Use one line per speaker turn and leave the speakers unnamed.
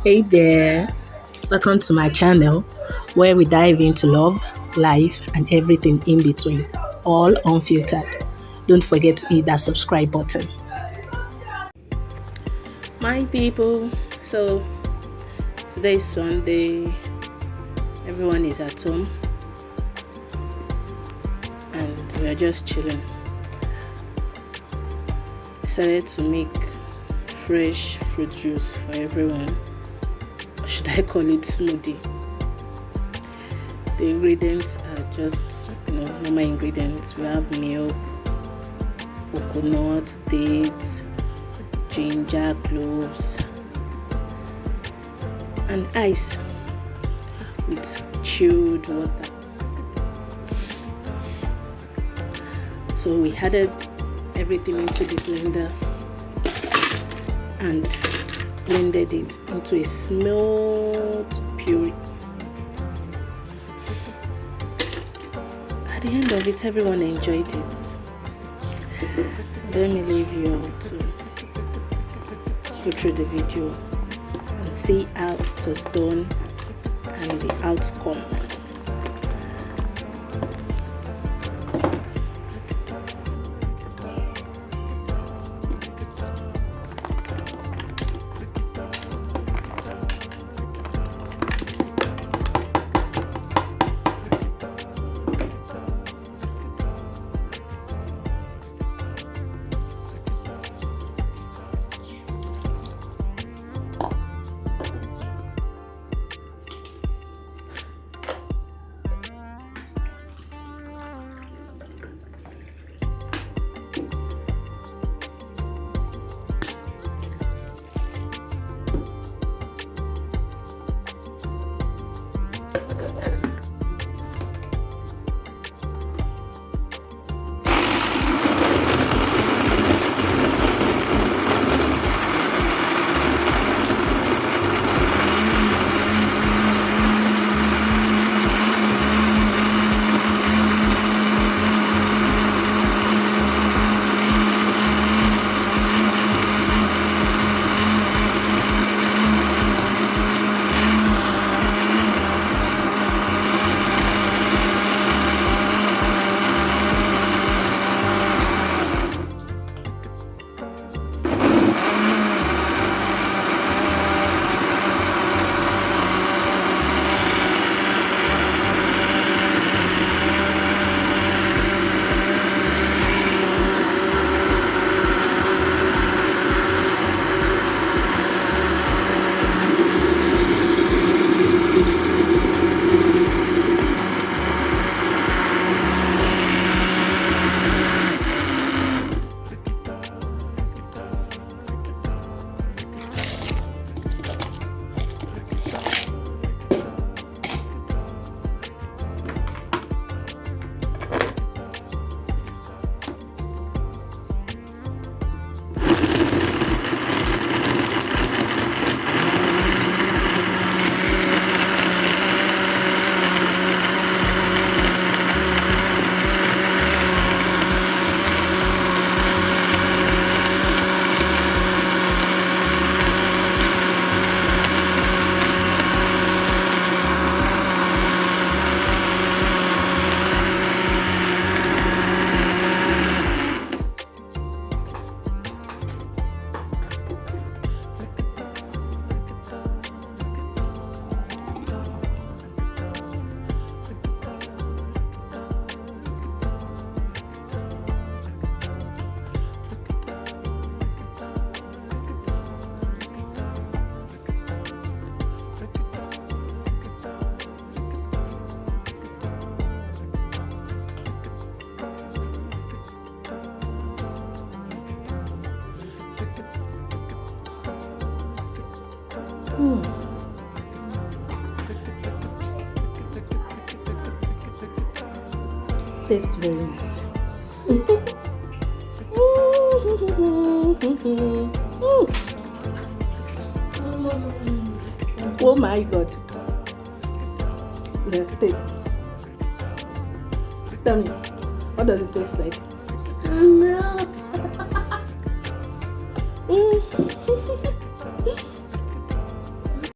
Hey there, welcome to my channel where we dive into love, life, and everything in between, all unfiltered. Don't forget to hit that subscribe button. My people, so today is Sunday, everyone is at home, and we are just chilling. Decided to make fresh fruit juice for everyone. Or should I call it smoothie? The ingredients are just normal ingredients. We have milk, coconut, dates, ginger, cloves, and ice with chilled water. So we added everything into the blender and blended it into a smooth puree. At the end of it, everyone enjoyed it. Let me leave you all to go through the video and see how it was done and the outcome. Tastes very nice. Oh my god. Let's take. Tell me, what does it taste like? No.